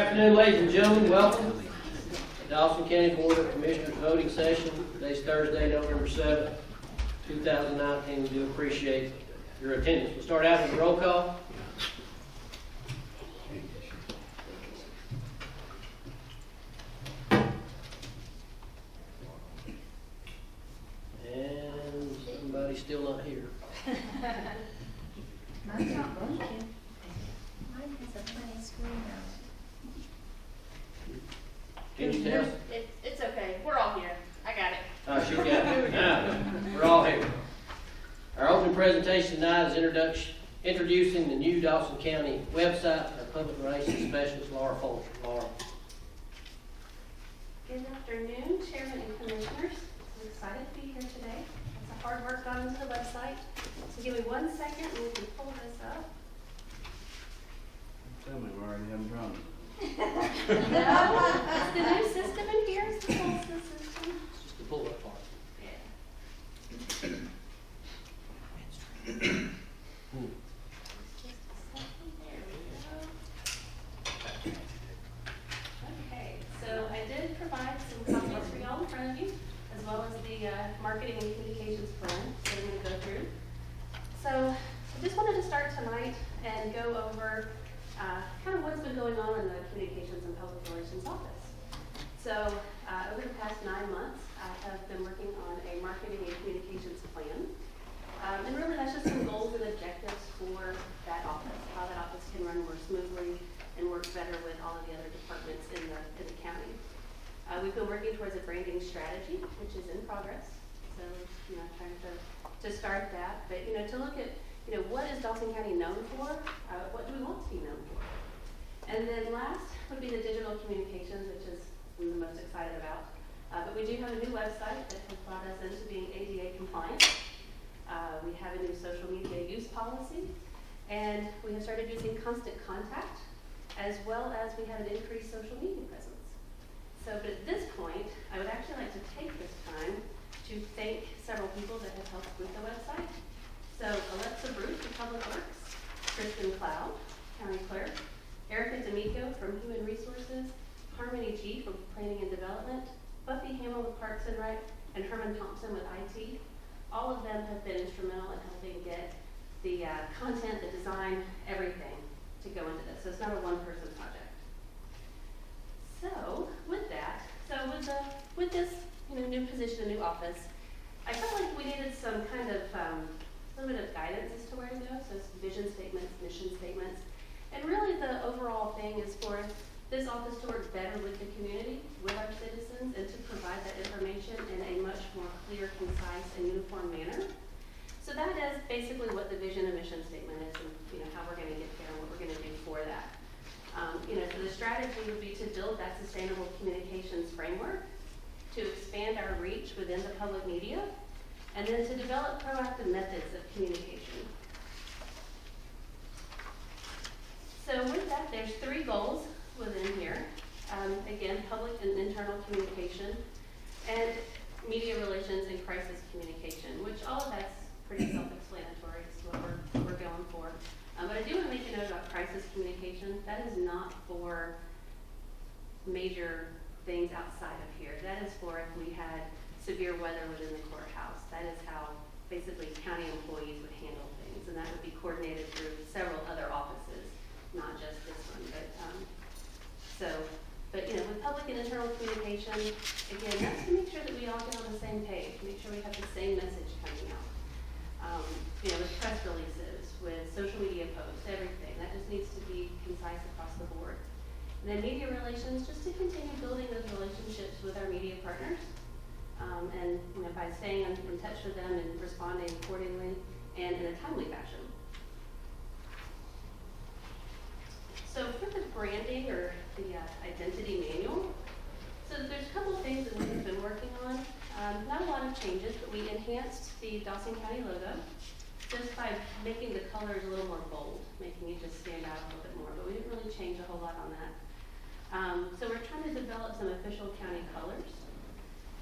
afternoon, ladies and gentlemen. Welcome to the Dawson County Board of Commissioners voting session. Today's Thursday, November 7th, 2019. We do appreciate your attendance. We'll start out with a roll call. And somebody's still not here. Mine's not blinking. Mine has a funny screen Can you tell? It's okay. We're all here. I got it. Oh, she got it. Now, we're all here. Our opening presentation tonight is introducing the new Dawson County website. Our public relations specialist, Laura Folger. Laura. Good afternoon, Chairman and Commissioners. I'm excited to be here today. It's a hard work gone into the website. So give me 1 second and we can pull this up. Tell me, we already having problems. No, it's the new system in here. It's the full system. It's just the pull-up part. Yeah. There we go. Okay, so I did provide some copies for y'all in front of you, as well as the marketing and communications plan that I'm going to go through. So I just wanted to start tonight and go over kind of what's been going on in the Communications and Public Relations office. So over the past 9 months, I have been working on a marketing and communications plan. And really that's just some goals and objectives for that office, how that office can run more smoothly and work better with all of the other departments in the county. We've been working towards a branding strategy, which is in progress. So, trying to start that. But, to look at, what is Dawson County known for? What do we want to be known for? And then last would be the digital communications, which is I'm the most excited about. But we do have a new website that has brought us into being ADA compliant. We have a new social media use policy, and we have started using constant contact, as well as we have an increased social media presence. So, but at this point, I would actually like to take this time to thank several people that have helped with the website. So, Alexa Bruce from Public Works, Kristen Cloud, County Clerk, Erica D'Amico from Human Resources, Harmony G from Planning and Development, Buffy Hamill with Parks and Rec, and Herman Thompson with IT. All of them have been instrumental in helping get the content, the design, everything to go into this. So it's not a one-person project. So with that, with this new position, new office, I felt like we needed some kind of little bit of guidance as to where to go. So it's vision statements, mission statements, and really the overall thing is for this office to work better with the community, with our citizens, and to provide that information in a much more clear, concise, and uniform manner. So that is basically what the vision and mission statement is, and how we're going to get there and what we're going to do for that. So the strategy would be to build that sustainable communications framework, to expand our reach within the public media, and then to develop proactive methods of communication. So with that, there's 3 goals within here. Again, public and internal communication, and media relations and crisis communication, which all of that's pretty self-explanatory as to what we're going for. But I do want to make a note about crisis communication. That is not for major things outside of here. That is for if we had severe weather within the courthouse. That is how basically county employees would handle things, and that would be coordinated through several other offices, not just this one. But with public and internal communication, again, that's to make sure that we all get on the same page, make sure we have the same message coming out. With press releases, with social media posts, everything, that just needs to be concise across the board. And then media relations, just to continue building those relationships with our media partners, and by staying in touch with them and responding accordingly and in a timely fashion. So for the branding or the identity manual, so there's a couple of things that we've been working on. Not a lot of changes, but we enhanced the Dawson County logo just by making the colors a little more bold, making it just stand out a little bit more, but we didn't really change a whole lot on that. So we're trying to develop some official county colors,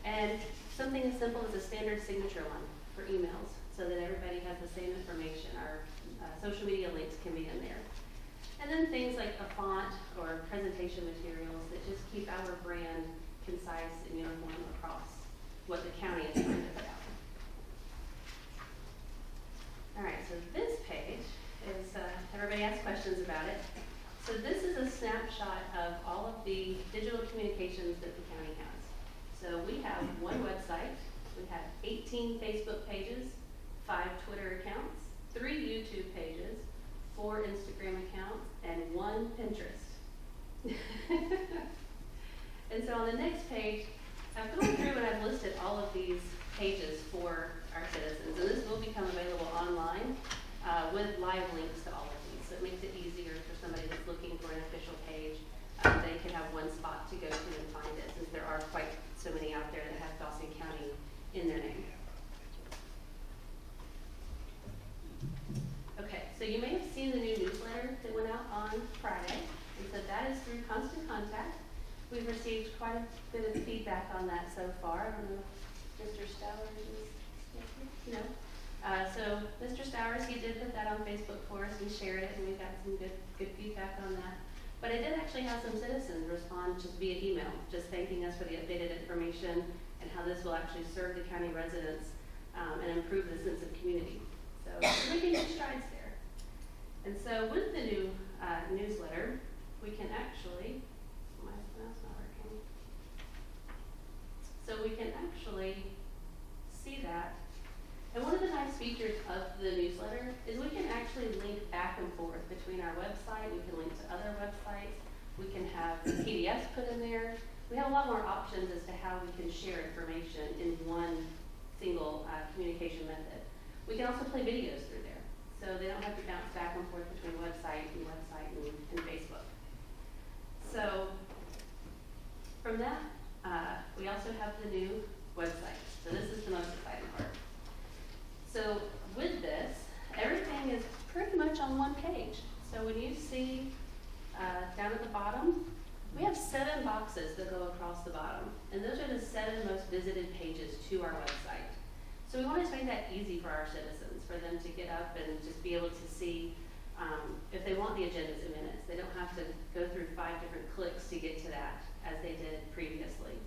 and something as simple as a standard signature line for emails so that everybody has the same information. Our social media links can be in there. And then things like a font or presentation materials that just keep our brand concise and uniform across what the county is trying to put out. All right, so this page is, everybody asks questions about it. So this is a snapshot of all of the digital communications that the county has. So we have one website, we have 18 Facebook pages, 5 Twitter accounts, 3 YouTube pages, 4 Instagram accounts, and 1 Pinterest. And so on the next page, I've gone through and I've listed all of these pages for our citizens, and this will become available online with live links to all of these. So it makes it easier for somebody that's looking for an official page. They can have one spot to go to and find it, since there are quite so many out there that have Dawson County in their name. Okay, so you may have seen the new newsletter that went out on Friday, and so that is through Constant Contact. We've received quite a bit of feedback on that so far. I don't know if Mr. Stowers is no. So Mr. Stowers, he did put that on Facebook for us. We shared it, and we got some good feedback on that. But I did actually have some citizens respond just via email, just thanking us for the updated information and how this will actually serve the county residents and improve the sense of community. So we're making good strides there. And so with the new newsletter, we can actually, my mouse not working. So we can actually see that. And one of the nice features of the newsletter is we can actually link back and forth between our website. We can link to other websites. We can have PDFs put in there. We have a lot more options as to how we can share information in one single communication method. We can also play videos through there, so they don't have to bounce back and forth between website and Facebook. So from that, we also have the new website. So this is the most exciting part. So with this, everything is pretty much on one page. So when you see down at the bottom, we have 7 boxes that go across the bottom. And those are the 7 most visited pages to our website. So we want to make that easy for our citizens, for them to get up and just be able to see if they want the agendas in minutes. They don't have to go through 5 different clicks to get to that, as they did previously.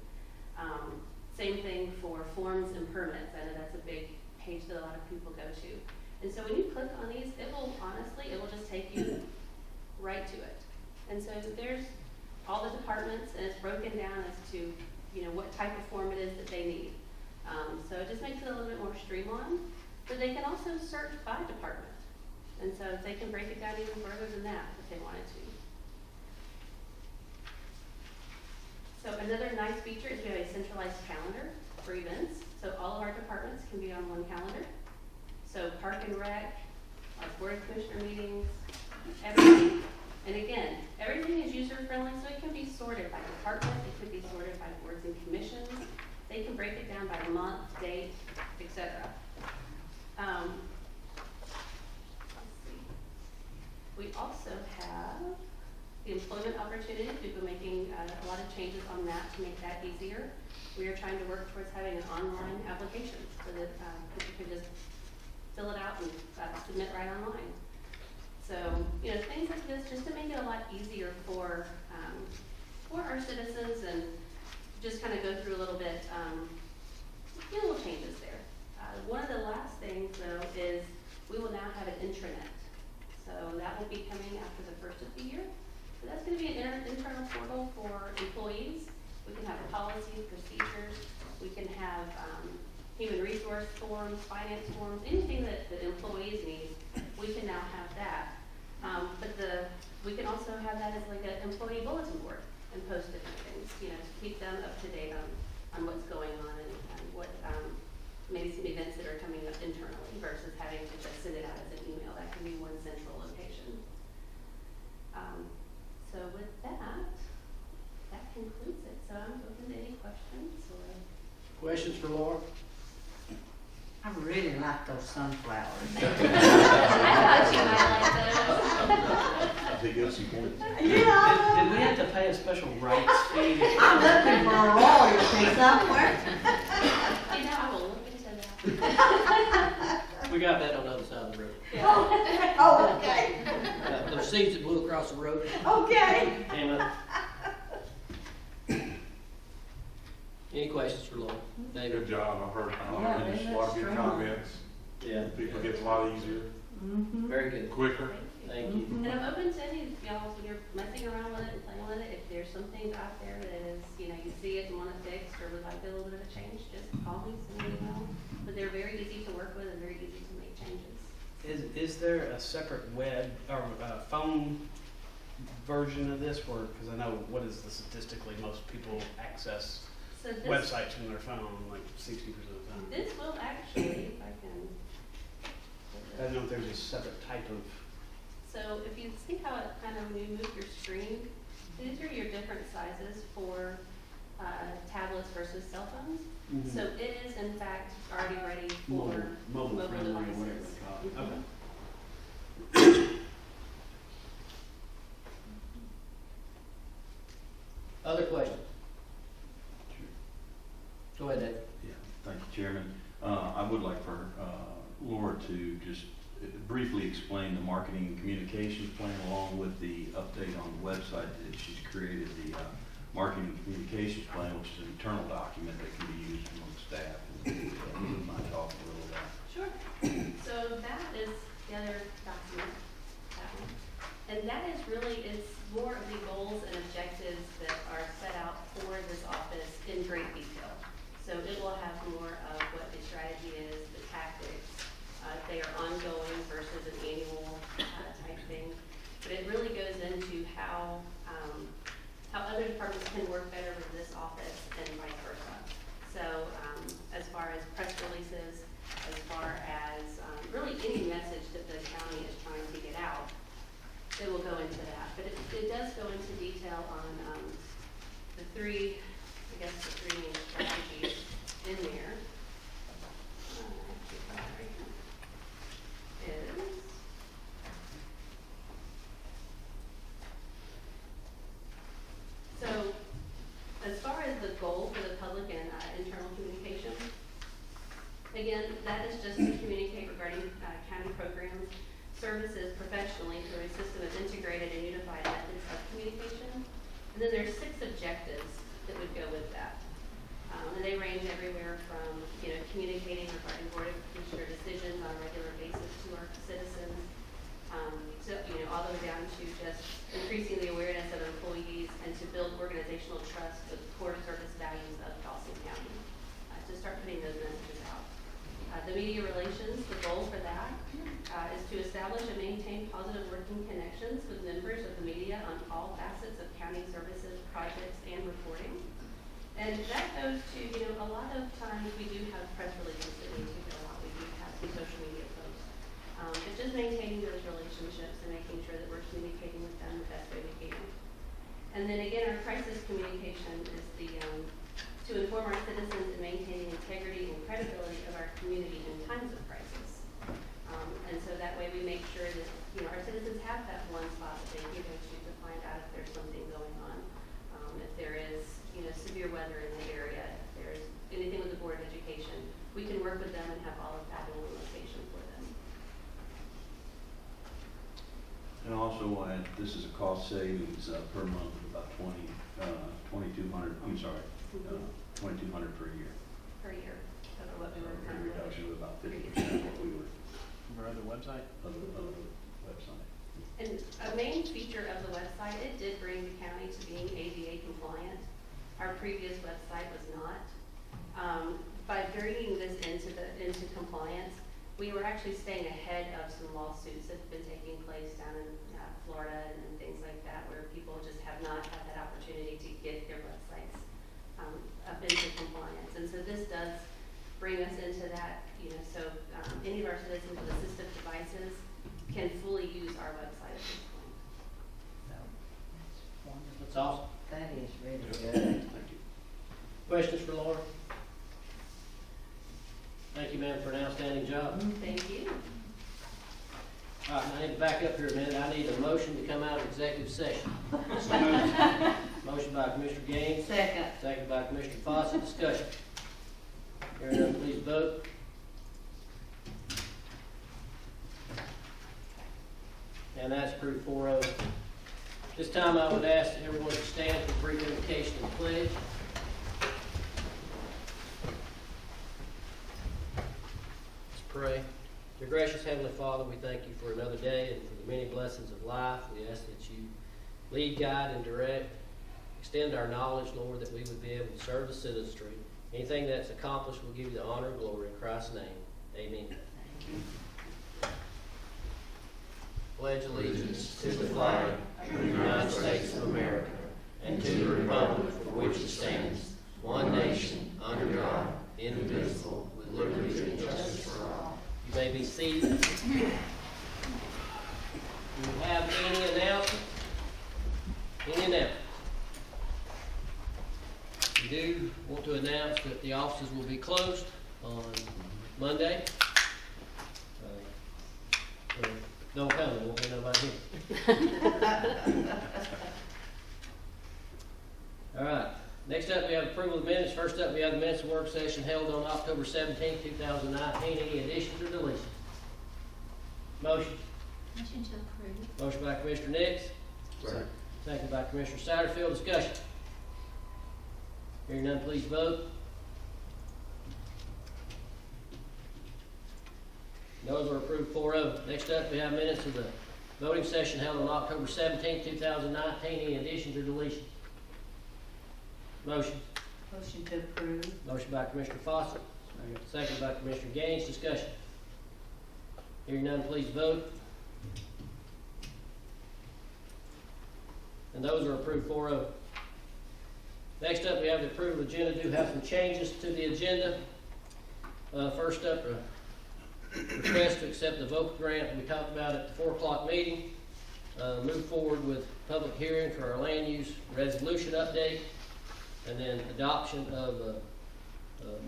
Same thing for forms and permits. I know that's a big page that a lot of people go to. And so when you click on these, it will just take you right to it. And so there's all the departments, and it's broken down as to, what type of form it is that they need. So it just makes it a little bit more streamlined, but they can also search by department. And so they can break it down even further than that if they wanted to. So another nice feature is we have a centralized calendar for events. So all of our departments can be on one calendar. So Park and Rec, our Board of Commissioner meetings, everything. And again, everything is user-friendly, so it can be sorted by department, it could be sorted by boards and commissions. They can break it down by month, date, etc. Let's see. We also have the employment opportunities. We've been making a lot of changes on that to make that easier. We are trying to work towards having an online application so that people can just fill it out and submit right online. So, things like this just to make it a lot easier for our citizens, and just kind of go through a little bit, little changes there. One of the last things, though, is we will now have an intranet. So that will be coming after the first of the year. So that's going to be an internal portal for employees. We can have policies, procedures. We can have human resource forms, finance forms, anything that employees need. We can now have that. But we can also have that as like an employee bulletin board and post different things, to keep them up to date on what's going on and what maybe some events that are coming up internally versus having to just send it out as an email. That can be one central location. So with that concludes it. So I'm open to any questions or. Questions for Laura? I really like those sunflowers. I thought you might like those. I think that's the point. Yeah. Did we have to pay a special rights fee? I'm looking for a royalty somewhere. I will look into that. We got that on the other side of the road. Yeah. Oh, okay, Those seeds that blew across the road. okay. Emma? Any questions for Laura? David? Good job, I've heard, Yeah, there's they a lot of good look comments. Yeah. People get a lot easier, Mm-hmm. Very good. quicker. Thank you. And I'm open to any of y'all, when you're messing around with it and playing with it, if there's some things out there that is, you know, you see it and want it fixed or would like a little bit of a change, just call me, send me an email. But they're very easy to work with and very easy to make changes. Is there a separate web or phone version of this where, because I know what is the statistically most people access So this, websites from their phone like 60% of the time? this will actually, if I can. I don't know if there's a separate type of, So if you see how it kind of, when you move your screen, these are your different sizes for tablets versus cell phones. Mhm. So it is in fact already ready for mobile friendly or whatever devices. they call it. Mhm. Okay. Other questions? Go ahead, Dave. Yeah, thank you, Chairman. I would like for Laura to just briefly explain the marketing and communications plan along with the update on the website that she's created, the marketing and communications plan, which is an internal document that can be used among staff. And you might talk a little about. Sure. So that is the other document, that one. And that is really, it's more of the goals and objectives that are set out for this office in great detail. So it will have more of what the strategy is, the tactics, if they are ongoing versus an annual type thing. But it really goes into how other departments can work better with this office and vice versa. So as far as press releases, as far as really any message that the county is trying to get out, it will go into that. But it does go into detail on the three main strategies in there. Actually, right here is so as far as the goal for the public and internal communication, again, that is just to communicate regarding county programs, services professionally through a system of integrated and unified methods of communication. And then there's 6 objectives that would go with that. And they range everywhere from, you know, communicating regarding board of commissioner decisions on a regular basis to our citizens, to, you know, all the way down to just increasing the awareness of employees and to build organizational trust with core service values of Dawson County, to start putting those messages out. The media relations, the goal for that is to establish and maintain positive working connections with members of the media on all facets of county services, projects, and reporting. And that goes to, you know, a lot of times we do have press releases that need to go out. We do have some social media posts. But just maintaining those relationships and making sure that we're communicating with them the best way we can. And then again, our crisis communication is the to inform our citizens in maintaining integrity and credibility of our community in times of crisis. And so that way we make sure that, you know, our citizens have that one spot that they can go to find out if there's something going on. If there is, you know, severe weather in the area, if there's anything with the Board of Education, we can work with them and have all of that in one location for them. And also, this is a cost savings per month of about 2,200. I'm sorry, 2,200 per year. Per year, over what we So were a currently. reduction of about 50% of what we were Our other website? of the website. And a main feature of the website, it did bring the county to being ADA compliant. Our previous website was not. By bringing this into compliance, we were actually staying ahead of some lawsuits that have been taking place down in Florida and things like that, where people just have not had that opportunity to get their websites up into compliance. And so this does bring us into that, you know, so any of our citizens with assistive devices can fully use our website at this point. That's awesome. That is really Yeah. good. Thank you. Questions for Laura? Thank you, ma'am, for an outstanding job. Thank you. All right, I need to back up here a minute. I need a motion to come out of executive session. Motion by Commissioner Gaines, Second. second by Commissioner Fawcett. Discussion. Hearing none, please vote. And that's approved 4-0. This time I would ask everyone to stand for brief invocation and pledge. Let's pray. Dear gracious Heavenly Father, we thank you for another day and for the many blessings of life. We ask that you lead, guide, and direct. Extend our knowledge, Lord, that we would be able to serve the citizenry. Anything that's accomplished, we'll give you the honor and glory in Christ's name. Amen. Pledge allegiance to the flag of the United States of America and to the republic for which it stands, one nation, under God, indivisible, with liberty and justice for all. You may be seated. Do you have any announcements? Any announcements? We do want to announce that the offices will be closed on Monday. So don't come, there won't be nobody here. All right, next up we have approval of minutes. First up we have the minutes of work session held on October 17th, 2019. Any additions or deletions? Motion. Motion to approve. Motion by Commissioner Nix. Second by Commissioner Satterfield. Discussion. Hearing none, please vote. Those are approved 4-0. Next up, we have minutes of the voting session held on October 17, 2019. Any additions or deletions? Motion. Motion to approve. Motion by Commissioner Fawcett. Second by Commissioner Gaines. Discussion. Hearing none, please vote. And those are approved 4-0. Next up, we have the approval agenda. Do have some changes to the agenda. First up, request to accept the VOCA grant we talked about at the 4 o'clock meeting. Move forward with public hearing for our land use resolution update, and then adoption of a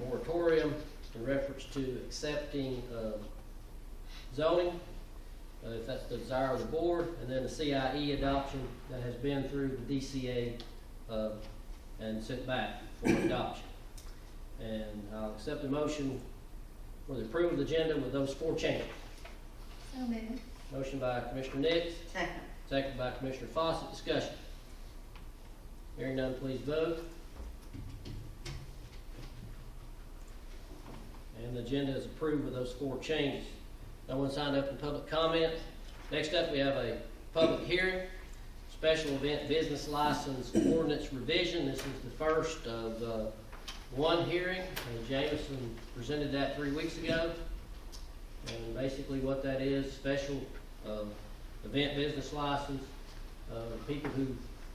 moratorium in reference to accepting zoning, if that's the desire of the board, and then the CIE adoption that has been through the DCA and sent back for adoption. And I'll accept the motion for the approval of the agenda with those 4 changes. So moved. Motion by Commissioner Nix, Second. second by Commissioner Fawcett. Discussion. Hearing none, please vote. And the agenda is approved with those 4 changes. No one signed up for public comment. Next up, we have a public hearing, special event business license ordinance revision. This is the first of one hearing. Jameson presented that 3 weeks ago. And basically what that is, special event business license, people who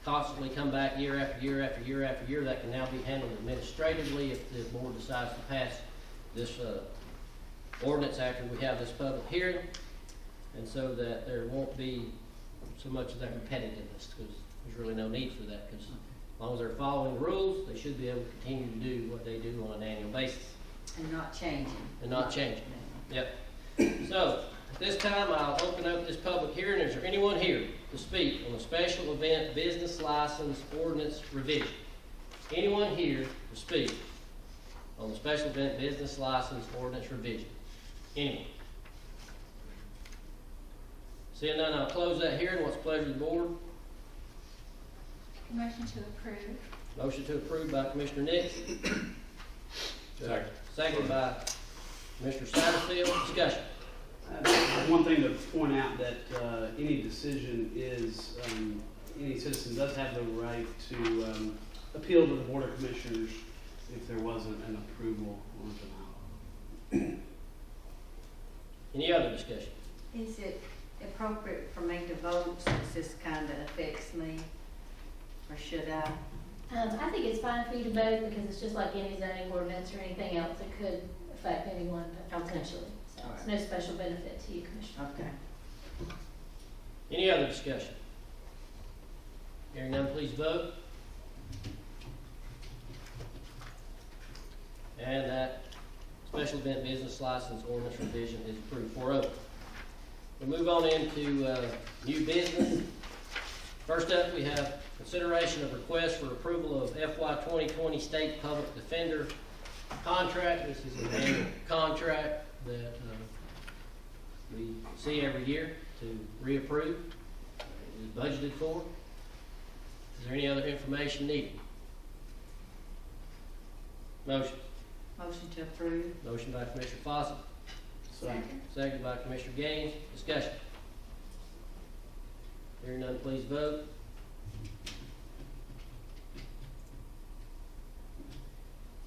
constantly come back year after year after year after year, that can now be handled administratively if the board decides to pass this ordinance after we have this public hearing, and so that there won't be so much of that repetitiveness, because there's really no need for that, because as long as they're following the rules, they should be able to continue to do what they do on an annual basis. And not changing. And not changing. Yep. So, at this time, I'll open up this public hearing. Is there anyone here to speak on the special event business license ordinance revision? Anyone here to speak on the special event business license ordinance revision? Anyone? Seeing none, I'll close that hearing. What's the pleasure of the board? Motion to approve. Motion to approve by Commissioner Nix. Second. Second by Commissioner Satterfield. Discussion. One thing to point out that any decision is, any citizen does have the right to appeal to the Board of Commissioners if there wasn't an approval or denial. Any other discussion? Is it appropriate for me to vote since this kind of affects me? Or should I? I think it's fine for you to vote because it's just like any zoning ordinance or anything else that could affect anyone potentially. So it's no special benefit to you, Commissioner. Okay. Any other discussion? Hearing none, please vote. And that special event business license ordinance revision is approved 4-0. We'll move on into new business. First up, we have consideration of request for approval of FY 2020 State Public Defender contract. This is an annual contract that we see every year to reapprove, is budgeted for. Is there any other information needed? Motion. Motion to approve. Motion by Commissioner Fawcett, Second. second by Commissioner Gaines. Discussion. Hearing none, please vote.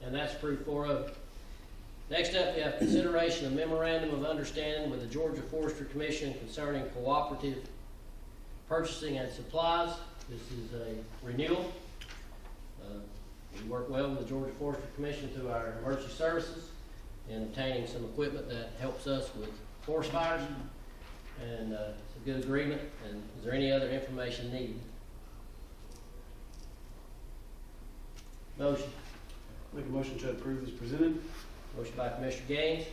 And that's approved 4-0. Next up, we have consideration of memorandum of understanding with the Georgia Forestry Commission concerning cooperative purchasing and supplies. This is a renewal. We work well with the Georgia Forestry Commission through our emergency services in obtaining some equipment that helps us with forest fires. And it's a good agreement. And is there any other information needed? Motion. Make a motion to approve as presented. Motion by Commissioner Gaines,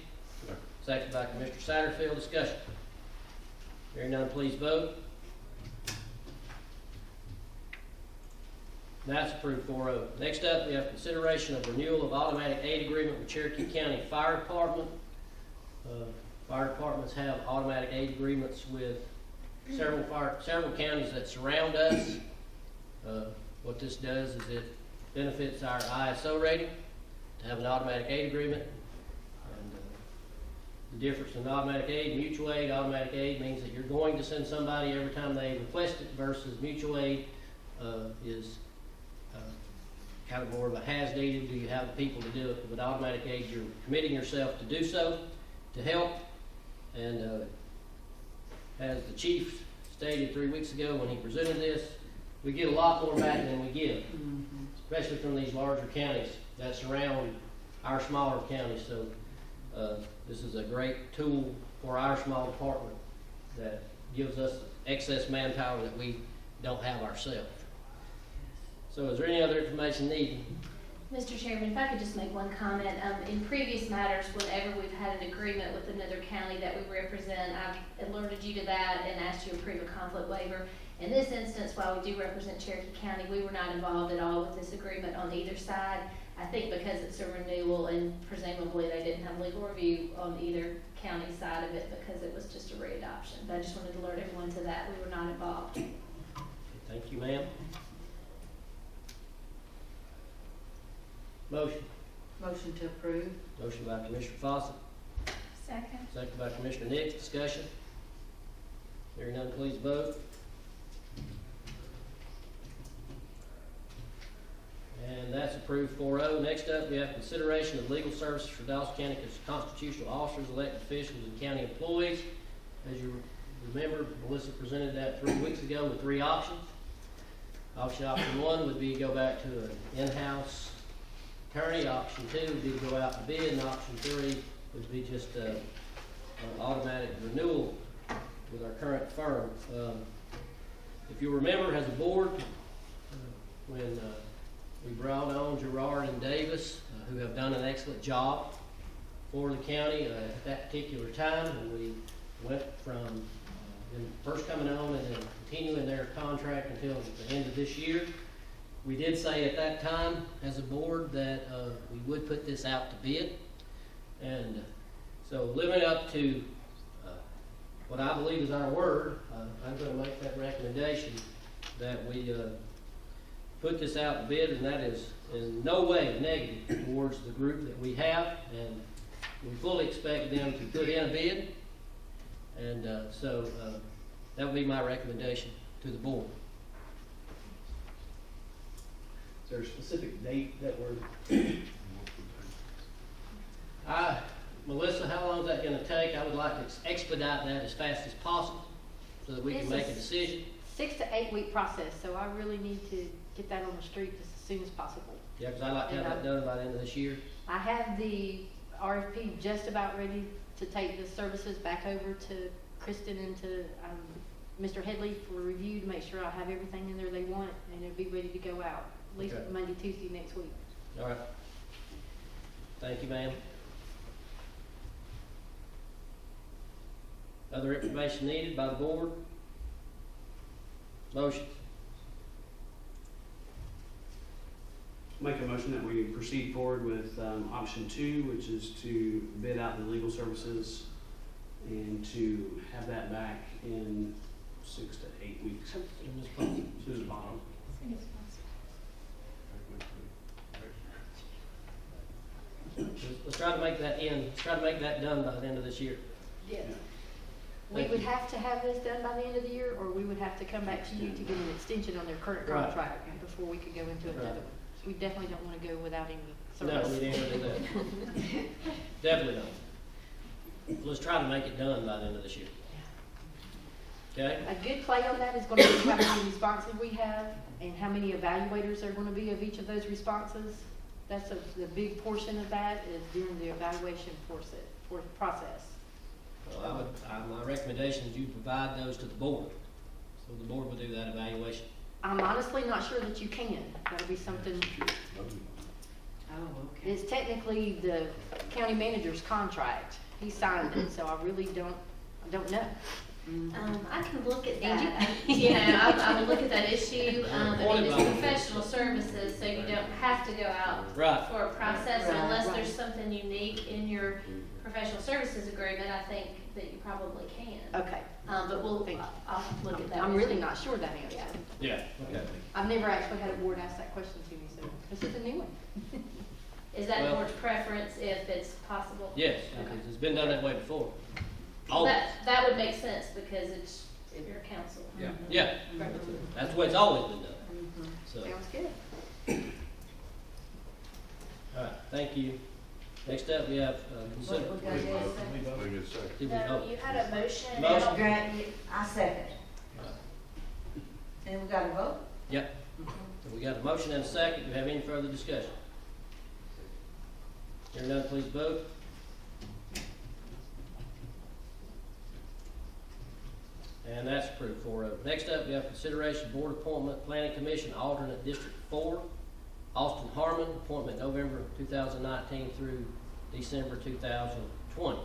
second by Commissioner Satterfield. Discussion. Hearing none, please vote. That's approved 4-0. Next up, we have consideration of renewal of automatic aid agreement with Cherokee County Fire Department. Fire departments have automatic aid agreements with several counties that surround us. What this does is it benefits our ISO rating to have an automatic aid agreement. And the difference in automatic aid, mutual aid, automatic aid means that you're going to send somebody every time they request it, versus mutual aid is kind of more of a has needed. Do you have the people to do it? With automatic aid, you're committing yourself to do so, to help. And as the chief stated 3 weeks ago when he presented this, we get a lot more back than we give, especially from these larger counties that surround our smaller counties. So this is a great tool for our small department that gives us excess manpower that we don't have ourselves. So is there any other information needed? Mr. Chairman, if I could just make one comment. In previous matters, whenever we've had an agreement with another county that we represent, I've alerted you to that and asked you to approve a conflict waiver. In this instance, while we do represent Cherokee County, we were not involved at all with this agreement on either side. I think because it's a renewal and presumably they didn't have legal review on either county side of it because it was just a readoption. But I just wanted to alert everyone to that. We were not involved. Thank you, ma'am. Motion. Motion to approve. Motion by Commissioner Fawcett, Second. second by Commissioner Nix. Discussion. Hearing none, please vote. And that's approved 4-0. Next up, we have consideration of legal services for Dawson County constitutional officers, elected officials, and county employees. As you remember, Melissa presented that 3 weeks ago with 3 options. Option 1 would be to go back to an in-house attorney. Option 2 would be to go out to bid, and option 3 would be just an automatic renewal with our current firm. If you remember, as a board, when we brought on Gerard and Davis, who have done an excellent job for the county at that particular time, and we went from them first coming on and then continuing their contract until the end of this year. We did say at that time, as a board, that we would put this out to bid. And so living up to what I believe is our word, I'm going to make that recommendation that we put this out to bid, and that is in no way negative towards the group that we have, and we fully expect them to put in a bid. And so that would be my recommendation to the board. Is there a specific date that we're? Melissa, how long is that going to take? I would like to expedite that as fast as possible so that we can It's make a decision. 6 to 8 week process, so I really need to get that on the street just as soon as possible. Yeah, because I'd like to have that done by the end of this year. I have the RFP just about ready to take the services back over to Kristen and to Mr. Headley for review to make sure I have everything in there they want, and it'll be ready to go out at least Okay. Monday, Tuesday next week. All right. Thank you, ma'am. Other information needed by the board? Motion. Make a motion that we proceed forward with option 2, which is to bid out the legal services and to have that back in 6 to 8 weeks. Soon as possible. Let's try to make that done by the end of this year. Yes. Yeah. We Thank would you. have to have this done by the end of the year, or we would have to come back to you to get an extension on their current Right. contract before we could go into another Right. one. So we definitely don't wanna go without any No, service. we didn't do that. Definitely not. Let's try to make it done by the end of this year. Okay? A good play on that is gonna be how many responses we have and how many evaluators there are gonna be of each of those responses. That's the big portion of that is during the evaluation process. Well, my recommendation is you provide those to the board, so the board will do that evaluation. I'm honestly not sure that you can. That'll be something, Oh, okay. it's technically the county manager's contract. He signed it, so I really I don't know. I can look at Angie? that. I will look at that issue. I mean, it's professional services, so you don't have to go out Right. for a process Right. unless Right. there's something unique in your professional services agreement. I think that you probably can. Okay. But Thank you. I'll have to look at that. I'm with really you. not sure that answer. Yeah. Okay. I've never actually had a board ask that question to me, so this is a new one. Is that Well- board's preference if it's possible? Yes, because it's been done that way before. Always. That would make sense because it's your council. Yeah. Yeah, that's the way it's always been done, so. Sounds good. All right, thank you. Next up, we have, consider. What we gotta do is say- We get a second. Did we No, vote? you had a motion. Motion. Grant, I second. And we gotta vote? Yep. So we got a motion and a second. Do we have any further discussion? Hearing none, please vote. And that's approved 4-0. Next up, we have consideration board appointment, planning commission, alternate District 4, Austin Harmon, appointment November 2019 through December 2020.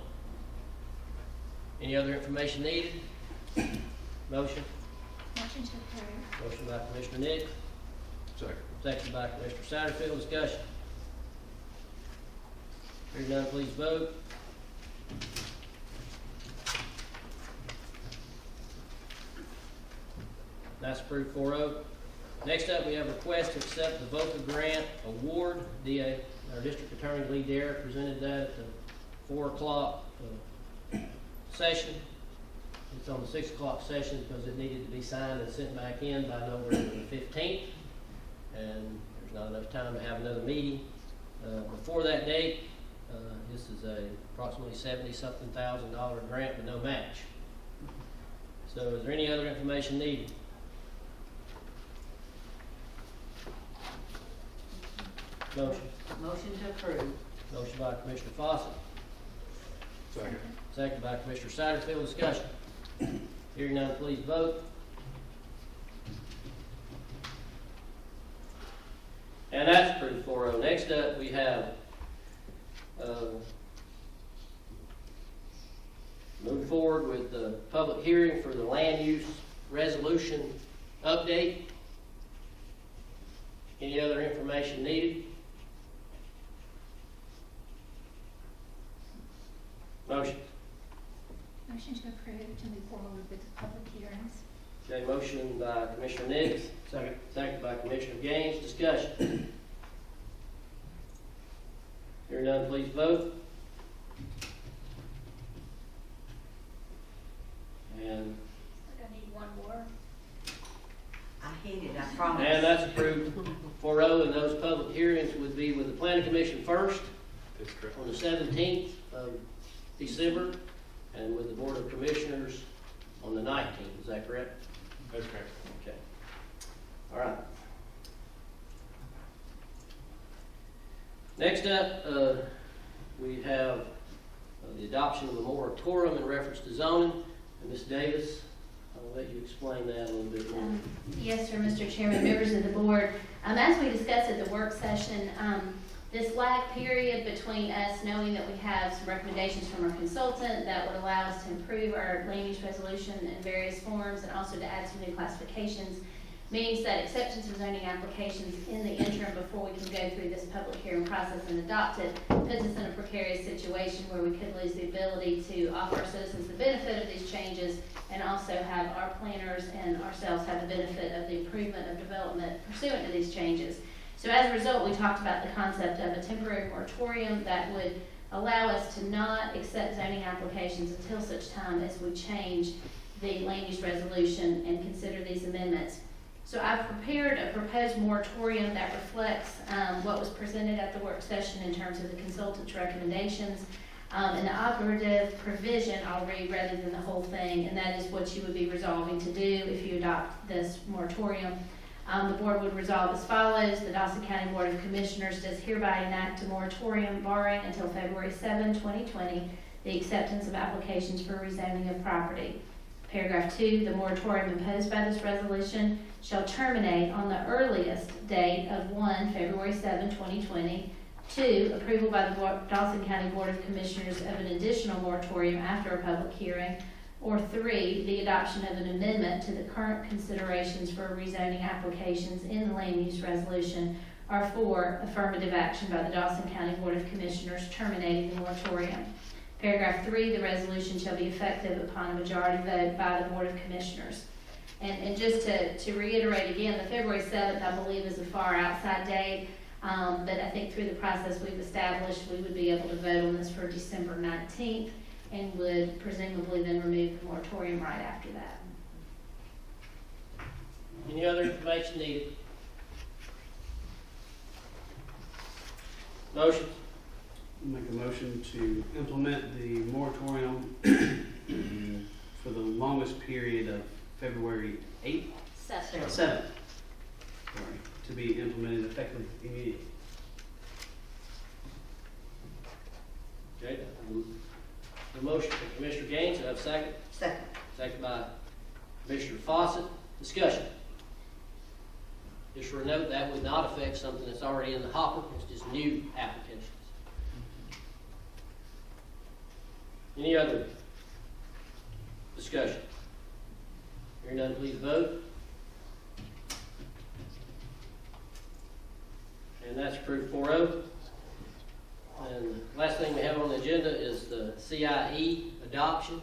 Any other information needed? Motion? Motion to approve. Motion by Commissioner Nick, Second. second by Commissioner Satterfield. Discussion. Hearing none, please vote. That's approved 4-0. Next up, we have a request to accept the VOCA grant award. DA, our district attorney Lee Derrick presented that at the 4 o'clock session. It's on the 6 o'clock session because it needed to be signed and sent back in by November the 15th. And there's not enough time to have another meeting before that date. This is a approximately $70-something thousand grant with no match. So is there any other information needed? Motion. Motion to approve. Motion by Commissioner Fawcett, Second. second by Commissioner Satterfield. Discussion. Hearing none, please vote. And that's approved 4-0. Next up, we have move forward with the public hearing for the land use resolution update. Any other information needed? Motion. Motion to approve to move forward with the public hearings. Okay, motion by Commissioner Nix. Second. Second by Commissioner Gaines. Discussion. Hearing none, please vote. And I need one more. I hit it, I promise. that's approved 4-0, and those public hearings would be with the planning commission first That's correct. on the 17th of December, and with the board of commissioners on the 19th. Is that correct? That's correct. Okay. All right. Next up, we have the adoption of a moratorium in reference to zoning. And Ms. Davis, I'll let you explain that a little bit more. Yes, sir, Mr. Chairman, members of the board. As we discussed at the work session, this lag period between us knowing that we have some recommendations from our consultant that would allow us to improve our land use resolution in various forms and also to add some new classifications means that acceptance of zoning applications in the interim before we can go through this public hearing process and adopt it puts us in a precarious situation where we could lose the ability to offer our citizens the also have our planners and ourselves have the benefit of the improvement of development pursuant to these changes. So as a result, we talked about the concept of a temporary moratorium that would allow us to not accept zoning applications until such time as we change the land use resolution and consider these amendments. So I've prepared a proposed moratorium that reflects what was presented at the work session in terms of the consultant's recommendations. And the operative provision I'll read rather than the whole thing, and that is what you would be resolving to do if you adopt this moratorium. The board would resolve as follows: the Dawson County Board of Commissioners does hereby enact a moratorium barring until February 7, 2020, the acceptance of applications for rezoning of property. Paragraph 2, the moratorium imposed by this resolution shall terminate on the earliest date of 1 February 7, 2020. 2, approval by the Dawson County Board of Commissioners of an additional moratorium after a public hearing. Or 3, the adoption of an amendment to the current considerations for rezoning applications in the land use resolution. Or 4, affirmative action by the Dawson County Board of Commissioners terminating the moratorium. Paragraph 3, the resolution shall be effective upon a majority vote by the Board of Commissioners. And just to reiterate again, the February 7th, I believe, is a far outside date. But I think through the process we've established, we would be able to vote on this for December 19th and would presumably then remove the moratorium right after that. Any other information needed? Motion? Make a motion to implement the moratorium for the longest period of February 8th? 7th. Sorry, to be implemented effectively immediately. Okay. The motion from Commissioner Gaines, do I have a second? Second. Second by Commissioner Fawcett. Discussion. Just for a note, that would not affect something that's already in the hopper. It's just new applications. Any other discussion? Hearing none, please vote. And that's approved 4-0. And the last thing we have on the agenda is the CIE adoption.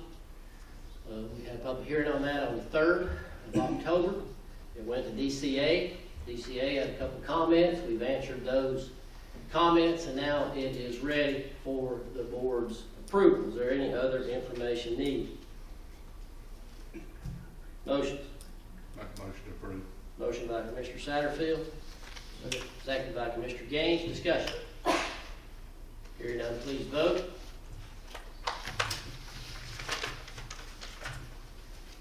We had a public hearing on that on the 3rd of October. It went to DCA. DCA had a couple of comments. We've answered those comments, and now it is ready for the board's approval. Is there any other information needed? Motion. Make a motion to approve. Motion by Commissioner Satterfield. Second by Commissioner Gaines. Discussion. Hearing none, please vote.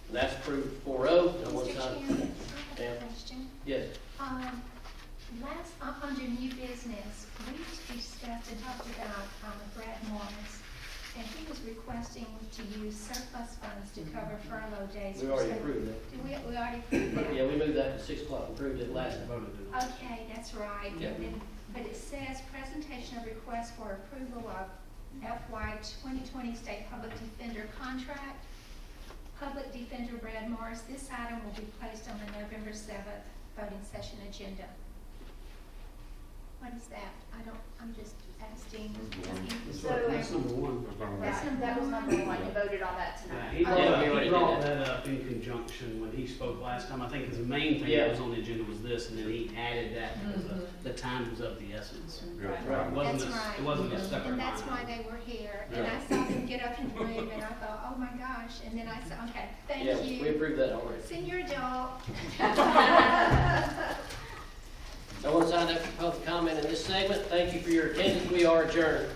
And that's approved 4-0. No one Mr. signed. Chairman, I have Ma'am. a question. Yes. Under new business, we discussed and talked about Brad Morris, and he was requesting to use surplus funds to cover furlough days. We already approved that. Did we already approved that? Yeah, we moved that to 6 o'clock. Approved it last time. Okay, that's right. Yeah. But it says presentation of request for approval of FY 2020 State Public Defender contract. Public Defender Brad Morris, this item will be placed on the November 7th voting session agenda. What is that? I'm just asking. That's number one. That was number one, you voted on that Yeah, tonight. he Yeah, we already brought did that up in conjunction when he spoke last time. I think his main thing Yeah. that was on the agenda was this, and then he added that because the time was of the essence. Right. It wasn't That's right. It wasn't a separate And that's line why item. they were here, and I saw them get up and move, and I thought, oh my gosh, and then I said, okay, Yeah, thank we you. approved that already. Senior adult. No one signed up for public comment in this segment. Thank you for your attendance. We are adjourned.